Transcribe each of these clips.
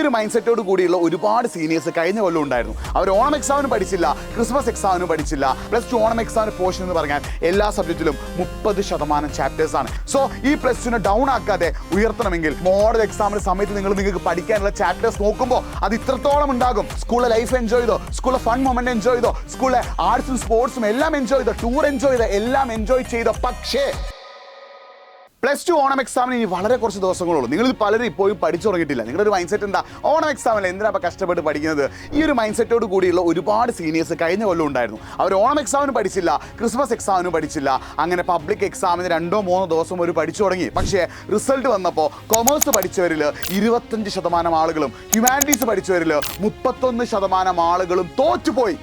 ഒരു മൈൻഡ് സെറ്റോട് കൂടിയുള്ള ഒരുപാട് സീനിയേഴ്സ് കഴിഞ്ഞ കൊല്ലം ഉണ്ടായിരുന്നു. അവർ ഓണം എക്സാമിന് പഠിച്ചില്ല, ക്രിസ്മസ് എക്സാമിന് പഠിച്ചില്ല. +2 ഓണം എക്സാമിന് പോർഷൻ എന്ന് പറഞ്ഞാൽ എല്ലാ സബ്ജക്റ്റിലും 30% ചാപ്റ്റേഴ്സ് ആണ്. സോ ഈ +2 ഡൗൺ ആക്കാതെ ഉയർത്തണമെങ്കിൽ മോഡൽ എക്സാമിന് സമയത്ത് നിങ്ങൾക്ക് പഠിക്കാനുള്ള ചാപ്റ്റേഴ്സ് നോക്കുമ്പോൾ അത് ഇത്രത്തോളം ഉണ്ടാകും. സ്കൂളിലെ ലൈഫ് എൻജോയ് ചെയ്തോ, സ്കൂളിലെ ഫൺ മൊമെന്റ് എൻജോയ് ചെയ്തോ, സ്കൂളിലെ ആർട്സും സ്പോർട്സും എല്ലാം എൻജോയ് ചെയ്തോ, ടൂർ എൻജോയ് ചെയ്തോ, എല്ലാം എൻജോയ് ചെയ്തോ. പക്ഷേ +2 ഓണം എക്സാമിന് ഇനി വളരെ കുറച്ച് ദിവസങ്ങളുള്ളൂ. നിങ്ങളിത് പലരും ഇപ്പോഴും പഠിച്ചു തുടങ്ങിയിട്ടില്ല. നിങ്ങളുടെ ഒരു മൈൻഡ് സെറ്റ് എന്താ, ഓണം എക്സാമിൽ എന്തിനാ അപ്പോൾ കഷ്ടപ്പെട്ട് പഠിക്കുന്നത്? ഈ ഒരു മൈൻഡ് സെറ്റോട് കൂടിയുള്ള ഒരുപാട് സീനിയേഴ്സ് കഴിഞ്ഞ കൊല്ലം ഉണ്ടായിരുന്നു. അവർ ഓണം എക്സാമിന് പഠിച്ചില്ല, ക്രിസ്മസ് എക്സാമിന് പഠിച്ചില്ല. അങ്ങനെ പബ്ലിക് എക്സാമിന് 2-3 ദിവസം ഒരു പഠിച്ചു തുടങ്ങി. പക്ഷേ റിസൾട്ട് വന്നപ്പോൾ കൊമേഴ്സ് പഠിച്ചവരിൽ 25% ആളുകളും ഹ്യൂമാനിറ്റീസ് പഠിച്ചവരിൽ 31% ആളുകളും തോറ്റുപോയി.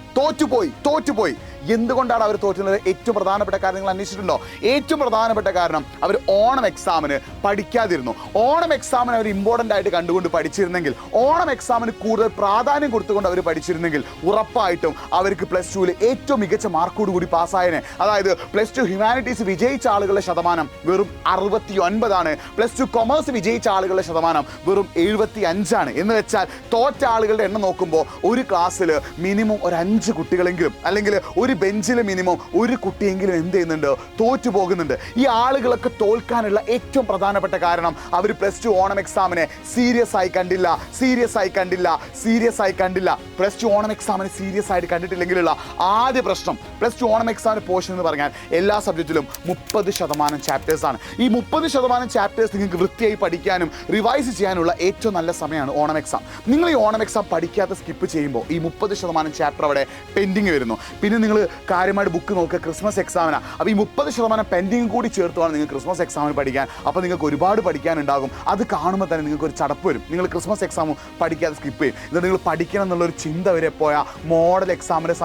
എന്തുകൊണ്ടാണ് അവർ തോറ്റുന്നത്? ഏറ്റവും പ്രധാനപ്പെട്ട കാര്യങ്ങൾ അന്വേഷിച്ചിട്ടുണ്ടോ? ഏറ്റവും പ്രധാനപ്പെട്ട കാരണം അവർ ഓണം എക്സാമിന് പഠിക്കാതിരുന്നു. ഓണം എക്സാമിന് അവർ ഇമ്പോർട്ടൻ്റ് ആയിട്ട് കണ്ടുകൊണ്ട് പഠിച്ചിരുന്നെങ്കിൽ, ഓണം എക്സാമിന് കൂടുതൽ പ്രാധാന്യം കൊടുത്തുകൊണ്ട് അവർ പഠിച്ചിരുന്നെങ്കിൽ ഉറപ്പായിട്ടും അവർക്ക് +2 ഏറ്റവും മികച്ച മാർക്കോട് കൂടി പാസ്സായനെ. അതായത് +2 ഹ്യൂമാനിറ്റീസ് വിജയിച്ച ആളുകളുടെ ശതമാനം വെറും 69ആണ്. +2 കൊമേഴ്സ് വിജയിച്ച ആളുകളുടെ ശതമാനം വെറും 75ആണ്. എന്ന് വെച്ചാൽ തോറ്റ ആളുകളുടെ എണ്ണം നോക്കുമ്പോൾ ഒരു ക്ലാസ്സിൽ മിനിമം ഒരു 5 കുട്ടികളെങ്കിലും, അല്ലെങ്കിൽ ഒരു ബെഞ്ചിൽ മിനിമം ഒരു കുട്ടിയെങ്കിലും എന്ത് ചെയ്യുന്നുണ്ട്, തോറ്റു പോകുന്നുണ്ട്. ഈ ആളുകളൊക്കെ തോൽക്കാനുള്ള ഏറ്റവും പ്രധാനപ്പെട്ട കാരണം അവർ +2 ഓണം എക്സാമിനെ സീരിയസ് ആയി കണ്ടില്ല. +2 ഓണം എക്സാമിനെ സീരിയസ് ആയിട്ട് കണ്ടിട്ടില്ലെങ്കിലുള്ള ആദ്യ പ്രശ്നം, +2 ഓണം എക്സാമിന് പോർഷൻ എന്ന് പറഞ്ഞാൽ എല്ലാ സബ്ജക്റ്റിലും 30% ചാപ്റ്റേഴ്സ് ആണ്. ഈ 30% ചാപ്റ്റേഴ്സ് നിങ്ങൾക്ക് വൃത്തിയായി പഠിക്കാനും റിവൈസ് ചെയ്യാനുള്ള ഏറ്റവും നല്ല സമയമാണ് ഓണം എക്സാം. നിങ്ങൾ ഈ ഓണം എക്സാം പഠിക്കാതെ സ്കിപ്പ് ചെയ്യുമ്പോൾ ഈ 30% ചാപ്റ്റർ അവിടെ പെൻഡിങ് വരുന്നു. പിന്നെ നിങ്ങൾ കാര്യമായിട്ട് ബുക്ക് നോക്കുക, ക്രിസ്മസ് എക്സാമിനാണ്. അപ്പോൾ ഈ 30% പെൻഡിങ് കൂടി ചേർത്തുമാണ് നിങ്ങൾ ക്രിസ്മസ് എക്സാമിന് പഠിക്കാൻ. അപ്പോൾ നിങ്ങൾക്ക് ഒരുപാട് പഠിക്കാനുണ്ടാകും. അത് കാണുമ്പോൾ തന്നെ നിങ്ങൾക്ക് ഒരു ചടപ്പ് വരും. നിങ്ങൾ ക്രിസ്മസ് എക്സാമും പഠിക്കാതെ സ്കിപ്പ് ചെയ്യും. എന്നിട്ട് നിങ്ങൾ പഠിക്കണം എന്നുള്ളൊരു ചിന്ത വരെ പോയാൽ മോഡൽ എക്സാമിൻ്റെ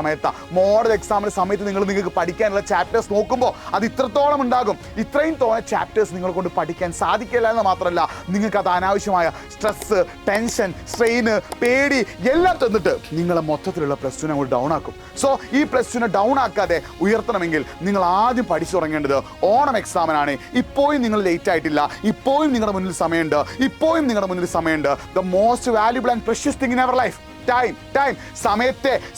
സമയത്ത് നിങ്ങൾക്ക് പഠിക്കാനുള്ള ചാപ്റ്റേഴ്സ് നോക്കുമ്പോൾ അത് ഇത്രത്തോളം ഉണ്ടാകും. ഇത്രയും തോന്നെ ചാപ്റ്റേഴ്സ് നിങ്ങളെ കൊണ്ട് പഠിക്കാൻ സാധിക്കില്ല എന്ന് മാത്രമല്ല, നിങ്ങൾക്ക് അത് അനാവശ്യമായ സ്ട്രെസ്സ്, ടെൻഷൻ, സ്ട്രെയിന്, പേടി എല്ലാം തന്നിട്ട് നിങ്ങളെ മൊത്തത്തിലുള്ള +2 അങ്ങോട്ട് ഡൗൺ ആക്കും. സോ ഈ +2 ഡൗൺ ആക്കാതെ ഉയർത്തണമെങ്കിൽ നിങ്ങൾ ആദ്യം പഠിച്ചു തുടങ്ങേണ്ടത് ഓണം എക്സാമിനാണ്. ഇപ്പോഴും നിങ്ങൾ ലേറ്റ് ആയിട്ടില്ല, ഇപ്പോഴും നിങ്ങളുടെ മുന്നിൽ സമയമുണ്ട്. The most valuable and precious thing in our life, time.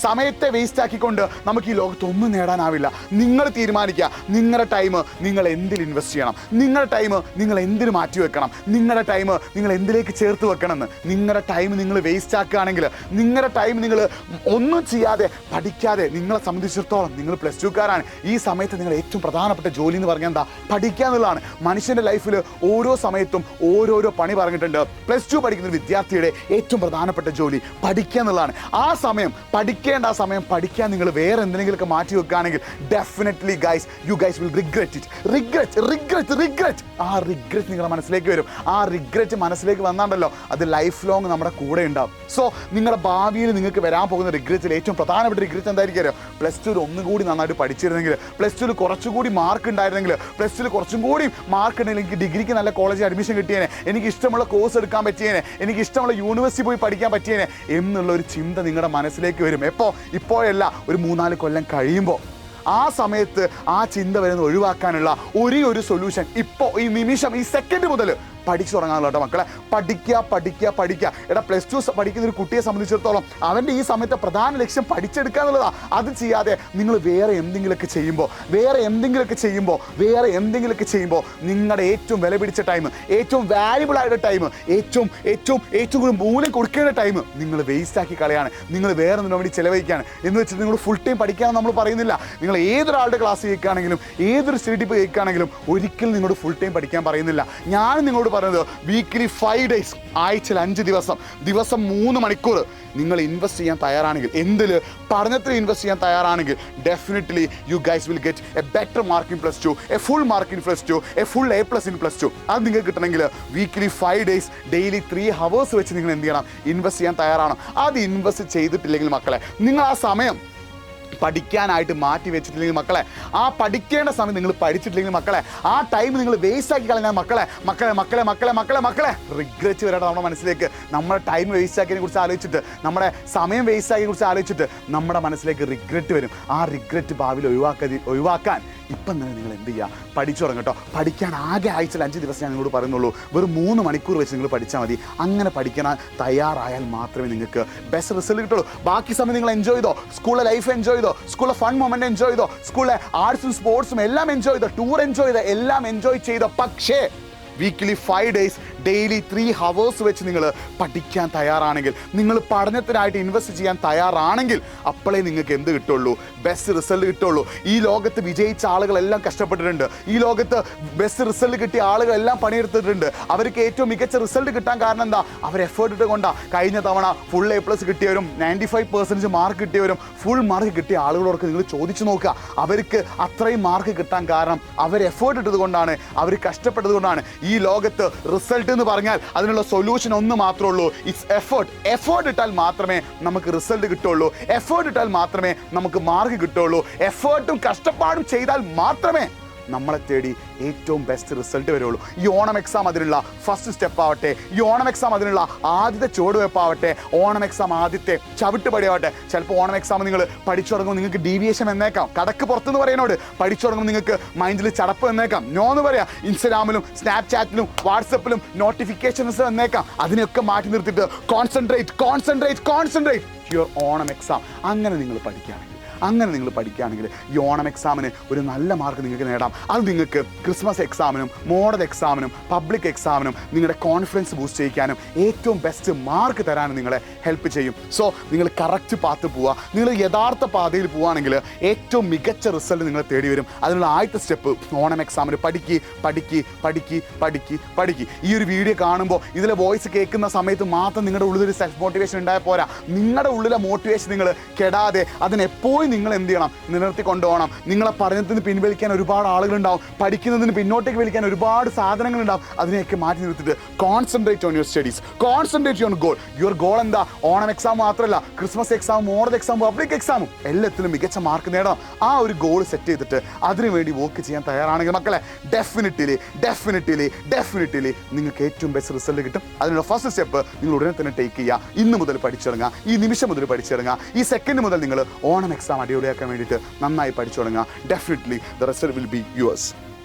സമയത്തെ വേസ്റ്റ് ആക്കിക്കൊണ്ട് നമുക്ക് ഈ ലോകത്ത് ഒന്നും നേടാനാവില്ല. നിങ്ങൾ തീരുമാനിക്കുക, നിങ്ങളുടെ ടൈം നിങ്ങൾ എന്തിൽ ഇൻവെസ്റ്റ് ചെയ്യണം, നിങ്ങളുടെ ടൈം നിങ്ങൾ എന്തിന് മാറ്റി വെക്കണം, നിങ്ങളുടെ ടൈം നിങ്ങൾ എന്തിലേക്ക് ചേർത്ത് വെക്കണമെന്ന്. നിങ്ങളുടെ ടൈം നിങ്ങൾ വേസ്റ്റ് ആക്കുകയാണെങ്കിൽ, നിങ്ങളുടെ ടൈം നിങ്ങൾ ഒന്നും ചെയ്യാതെ പഠിക്കാതെ, നിങ്ങളെ സംബന്ധിച്ചിടത്തോളം നിങ്ങൾ +2കാരാണ്. ഈ സമയത്ത് നിങ്ങൾ ഏറ്റവും പ്രധാനപ്പെട്ട ജോലി എന്ന് പറഞ്ഞാൽ എന്താ? പഠിക്കുക എന്നുള്ളതാണ്. മനുഷ്യൻ്റെ ലൈഫിൽ ഓരോ സമയത്തും ഓരോരോ പണി പറഞ്ഞിട്ടുണ്ട്. +2 പഠിക്കുന്ന ഒരു വിദ്യാർത്ഥിയുടെ ഏറ്റവും പ്രധാനപ്പെട്ട ജോലി പഠിക്കുക എന്നുള്ളതാണ്. ആ സമയം പഠിക്കാൻ നിങ്ങൾ വേറെ എന്തെങ്കിലുമൊക്കെ മാറ്റി വെക്കുകയാണെങ്കിൽ definitely you guys will regret. ആ റിഗ്രറ്റ് നിങ്ങളുടെ മനസ്സിലേക്ക് വരും. ആ റിഗ്രറ്റ് മനസ്സിലേക്ക് വന്നാണ്ടല്ലോ, അത് ലൈഫ് ലോങ് നമ്മുടെ കൂടെ ഉണ്ടാവും. സോ നിങ്ങളുടെ ഭാവിയിൽ നിങ്ങൾക്ക് വരാൻ പോകുന്ന റിഗ്രറ്റിൽ ഏറ്റവും പ്രധാനപ്പെട്ട റിഗ്രറ്റ് എന്തായിരിക്കും? +2 ഒന്നുകൂടി നന്നായിട്ട് പഠിച്ചിരുന്നെങ്കിൽ, +2 കുറച്ചുകൂടി മാർക്ക് ഉണ്ടായിരുന്നെങ്കിൽ, +2 കുറച്ചും കൂടി മാർക്ക് ഉണ്ടെങ്കിൽ എനിക്ക് ഡിഗ്രിക്ക് നല്ല കോളേജിൽ അഡ്മിഷൻ കിട്ടിയേനെ, എനിക്ക് ഇഷ്ടമുള്ള കോഴ്സ് എടുക്കാൻ പറ്റിയേനെ, എനിക്ക് ഇഷ്ടമുള്ള യൂണിവേഴ്സിറ്റി പോയി പഠിക്കാൻ പറ്റിയേനെ ഒരു ചിന്ത നിങ്ങളുടെ മനസ്സിലേക്ക് വരും. ഇപ്പോഴല്ല, ഒരു 3-4 കൊല്ലം കഴിയുമ്പോൾ. ആ സമയത്ത് ആ ചിന്ത വരുന്നത് ഒഴിവാക്കാനുള്ള ഒരേ ഒരു സൊല്യൂഷൻ ഇപ്പോൾ, ഈ നിമിഷം, ഈ സെക്കൻഡ് മുതൽ പഠിച്ചു തുടങ്ങാനുള്ള കേട്ടോ മക്കളെ. പഠിക്കുക. എടാ +2 പഠിക്കുന്ന ഒരു കുട്ടിയെ സംബന്ധിച്ചിടത്തോളം അവൻ്റെ ഈ സമയത്തെ പ്രധാന ലക്ഷ്യം പഠിച്ചെടുക്കുക എന്നുള്ളതാണ്. അത് ചെയ്യാതെ നിങ്ങൾ വേറെ എന്തെങ്കിലുമൊക്കെ ചെയ്യുമ്പോൾ നിങ്ങളുടെ ഏറ്റവും വില പിടിച്ച ടൈം, ഏറ്റവും വാല്യുബിൾ ആയിട്ട് ടൈം, ഏറ്റവും കൂടുതൽ മൂല്യം കൊടുക്കേണ്ട ടൈം നിങ്ങൾ വേസ്റ്റ് ആക്കി കളയാണ്. നിങ്ങൾ വേറെ ഒന്നിനു വേണ്ടി ചിലവഴിക്കുകയാണ്. എന്ന് വെച്ചിട്ട് നിങ്ങൾ ഫുൾ ടൈം പഠിക്കാമെന്ന് നമ്മൾ പറയുന്നില്ല. നിങ്ങൾ ഏതൊരാളുടെ ക്ലാസ് കേൾക്കുകയാണെങ്കിലും, ഏതൊരു സ്റ്റഡി കേൾക്കുകയാണെങ്കിലും ഒരിക്കലും നിങ്ങളോട് ഫുൾ ടൈം പഠിക്കാൻ പറയുന്നില്ല. ഞാൻ നിങ്ങളോട് പറയുന്നത് വീക്കിലി 5 ഡേയ്സ്, ആഴ്ചയിൽ 5 ദിവസം 3 മണിക്കൂർ നിങ്ങൾ ഇൻവെസ്റ്റ് ചെയ്യാൻ തയ്യാറാണെങ്കിൽ, പഠനത്തിൽ ഇൻവെസ്റ്റ് ചെയ്യാൻ തയ്യാറാണെങ്കിൽ definitely you guys will get A better mark in +2, A full mark in +2, A full A+ in +2. അത് നിങ്ങൾക്ക് കിട്ടണമെങ്കിൽ വീക്കിലി 5 ഡേയ്സ് ഡെയിലി 3 hours വെച്ച് നിങ്ങൾ എന്ത് ചെയ്യണം? ഇൻവെസ്റ്റ് ചെയ്യാൻ തയ്യാറാണ്. അത് ഇൻവെസ്റ്റ് ചെയ്തിട്ടില്ലെങ്കിൽ മക്കളെ, നിങ്ങൾ ആ സമയം പഠിക്കാനായിട്ട് മാറ്റി വെച്ചിട്ടില്ലെങ്കിൽ മക്കളെ, ആ പഠിക്കേണ്ട സമയം നിങ്ങൾ പഠിച്ചിട്ടില്ലെങ്കിൽ മക്കളെ, ആ ടൈം നിങ്ങൾ വേസ്റ്റ് ആക്കി കളഞ്ഞാൽ മക്കളെ റിഗ്രറ്റ് വരാതെ നമ്മുടെ മനസ്സിലേക്ക്, നമ്മുടെ ടൈം വേസ്റ്റ് ആക്കിയതിനെ കുറിച്ച് ആലോചിച്ചിട്ട്, നമ്മുടെ സമയം വേസ്റ്റ് ആക്കിയതിനെ കുറിച്ച് ആലോചിച്ചിട്ട് നമ്മുടെ മനസ്സിലേക്ക് റിഗ്രറ്റ് വരും. ആ റിഗ്രറ്റ് ഭാവിയിൽ ഒഴിവാക്കാൻ ഇപ്പം തന്നെ നിങ്ങൾ എന്ത് ചെയ്യുക, പഠിച്ചു തുടങ്ങും കേട്ടോ. പഠിക്കാൻ ആകെ ആഴ്ചയിൽ 5 ദിവസം ഞാൻ നിങ്ങളോട് പറയുന്നുള്ളൂ. വെറും 3 മണിക്കൂർ വെച്ച് നിങ്ങൾ പഠിച്ചാൽ മതി. അങ്ങനെ പഠിക്കാൻ തയ്യാറായാൽ മാത്രമേ നിങ്ങൾക്ക് ബെസ്റ്റ് റിസൾട്ട് കിട്ടുള്ളൂ. ബാക്കി സമയം നിങ്ങൾ എൻജോയ് ചെയ്തോ, സ്കൂളിലെ ലൈഫ് എൻജോയ് ചെയ്തോ, സ്കൂളിലെ ഫൺ മൊമെന്റ് എൻജോയ് ചെയ്തോ, സ്കൂളിലെ ആർട്സും സ്പോർട്സും എല്ലാം എൻജോയ് ചെയ്തോ, ടൂർ എൻജോയ് ചെയ്തോ, എല്ലാം എൻജോയ് ചെയ്തോ. പക്ഷേ വീക്കിലി 5 ഡേയ്സ് ഡെയിലി 3 hours വെച്ച് നിങ്ങൾ പഠിക്കാൻ തയ്യാറാണെങ്കിൽ, നിങ്ങൾ പഠനത്തിനായിട്ട് ഇൻവെസ്റ്റ് ചെയ്യാൻ തയ്യാറാണെങ്കിൽ, അപ്പോഴേ നിങ്ങൾക്ക് എന്ത് കിട്ടുള്ളൂ, ബെസ്റ്റ് റിസൾട്ട് കിട്ടുള്ളൂ. ഈ ലോകത്ത് വിജയിച്ച ആളുകളെല്ലാം കഷ്ടപ്പെട്ടിട്ടുണ്ട്. ഈ ലോകത്ത് ബെസ്റ്റ് റിസൾട്ട് കിട്ടിയ ആളുകളെല്ലാം പണിയെടുത്തിട്ടുണ്ട്. അവർക്ക് ഏറ്റവും മികച്ച റിസൾട്ട് കിട്ടാൻ കാരണം എന്താ, അവർ എഫേർട്ട് ഇട്ട് കൊണ്ടാ. കഴിഞ്ഞ തവണ ഫുൾ A+ കിട്ടിയവരും 95% മാർക്ക് കിട്ടിയവരും ഫുൾ മാർക്ക് കിട്ടിയ ആളുകളോടൊക്കെ നിങ്ങൾ ചോദിച്ചു നോക്കുക. അവർക്ക് അത്രയും മാർക്ക് കിട്ടാൻ കാരണം അവർ എഫേർട്ട് ഇട്ടത് കൊണ്ടാണ്, അവർ കഷ്ടപ്പെട്ടത് കൊണ്ടാണ്. ഈ ലോകത്ത് റിസൾട്ട് എന്ന് പറഞ്ഞാൽ അതിനുള്ള സൊല്യൂഷൻ ഒന്ന് മാത്രമേ ഉള്ളൂ, ഇറ്റ്സ് എഫേർട്ട്. എഫേർട്ട് ഇട്ടാൽ മാത്രമേ നമുക്ക് റിസൾട്ട് കിട്ടുള്ളൂ. എഫേർട്ട് ഇട്ടാൽ മാത്രമേ നമുക്ക് മാർക്ക് കിട്ടുള്ളൂ. എഫേർട്ടും കഷ്ടപ്പാടും ചെയ്താൽ മാത്രമേ നമ്മളെ തേടി ഏറ്റവും ബെസ്റ്റ് റിസൾട്ട് വരുള്ളൂ. ഈ ഓണം എക്സാം അതിനുള്ള ഫസ്റ്റ് സ്റ്റെപ്പ് ആവട്ടെ. ഈ ഓണം എക്സാം അതിനുള്ള ആദ്യത്തെ ചുവടുവെപ്പാവട്ടെ. ഓണം എക്സാം ആദ്യത്തെ ചവിട്ടുപടിയാവട്ടെ. ചിലപ്പോൾ ഓണം എക്സാം നിങ്ങൾ പഠിച്ചു തുടങ്ങുമ്പോൾ നിങ്ങൾക്ക് ഡീവിയേഷൻ എന്നേക്കാം. കടക്ക് പുറത്തുനിന്ന് പറയുന്നോട് പഠിച്ചു തുടങ്ങുമ്പോൾ നിങ്ങൾക്ക് മൈൻഡിൽ ചടപ്പ് എന്നേക്കാം. നോ എന്ന് പറയാം. ഇൻസ്റ്റാഗ്രാമിലും സ്നാപ്ചാറ്റിലും വാട്സപ്പിലും നോട്ടിഫിക്കേഷൻസ് എന്നേക്കാം. അതിനെയൊക്കെ മാറ്റി നിർത്തിയിട്ട് കോൺസെൻട്രേറ്റ് യുവർ ഓണം എക്സാം. അങ്ങനെ നിങ്ങൾ പഠിക്കുകയാണെങ്കിൽ ഈ ഓണം എക്സാമിന് ഒരു നല്ല മാർക്ക് നിങ്ങൾക്ക് നേടാം. അത് നിങ്ങൾക്ക് ക്രിസ്മസ് എക്സാമിനും മോഡൽ എക്സാമിനും പബ്ലിക് എക്സാമിനും നിങ്ങളുടെ കോൺഫിഡൻസ് ബൂസ്റ്റ് ചെയ്യിക്കാനും ഏറ്റവും ബെസ്റ്റ് മാർക്ക് തരാനും നിങ്ങളെ ഹെൽപ്പ് ചെയ്യും. സോ നിങ്ങൾ കറക്റ്റ് പാത്ത് പോവുക. നിങ്ങൾ യഥാർത്ഥ പാതയിൽ പോവുകയാണെങ്കിൽ ഏറ്റവും മികച്ച റിസൾട്ട് നിങ്ങളെ തേടി വരും. അതിനുള്ള ആദ്യത്തെ സ്റ്റെപ്പ് ഓണം എക്സാമിന് പഠിക്കുക. ഈ ഒരു വീഡിയോ കാണുമ്പോൾ ഇതിലെ വോയിസ് കേൾക്കുന്ന സമയത്ത് മാത്രം നിങ്ങളുടെ ഉള്ളിലൊരു സെൽഫ് മോട്ടിവേഷൻ ഉണ്ടായാൽ പോരാ. നിങ്ങളുടെ ഉള്ളിലെ മോട്ടിവേഷൻ നിങ്ങൾ കെടാതെ അതിനെപ്പോഴും നിങ്ങൾ എന്ത് ചെയ്യണം, നിലനിർത്തി കൊണ്ടുപോകണം. നിങ്ങളെ പഠനത്തിന് പിൻവലിക്കാൻ ഒരുപാട് ആളുകളുണ്ടാവും. പഠിക്കുന്നതിന് പിന്നോട്ടേക്ക് വലിക്കാൻ ഒരുപാട് സാധനങ്ങളുണ്ടാവും. അതിനെയൊക്കെ മാറ്റി നിർത്തിയിട്ട് concentrate on your studies, concentrate on goal. Your goal എന്താ? ഓണം എക്സാം മാത്രമല്ല, Christmas exam, model exam, public എക്സാമും എല്ലാത്തിലും മികച്ച മാർക്ക് നേടണം. ആ ഒരു ഗോൾ സെറ്റ് ചെയ്തിട്ട് അതിനുവേണ്ടി വർക്ക് ചെയ്യാൻ തയ്യാറാണെങ്കിൽ മക്കളെ ഡെഫിനറ്റ്ലി നിങ്ങൾക്ക് ഏറ്റവും ബെസ്റ്റ് റിസൾട്ട് കിട്ടും. അതിനുള്ള ഫസ്റ്റ് സ്റ്റെപ്പ് നിങ്ങൾ ഉടനെ തന്നെ ടേക്ക് ചെയ്യുക. ഇന്ന് മുതൽ പഠിച്ചിറങ്ങുക. ഈ നിമിഷം മുതൽ പഠിച്ചിറങ്ങുക. ഈ സെക്കൻഡ് മുതൽ നിങ്ങൾ ഓണം എക്സാം അടിപൊളിയാക്കാൻ വേണ്ടിയിട്ട് നന്നായി പഠിച്ചു തുടങ്ങുക. Definitely the result will be yours.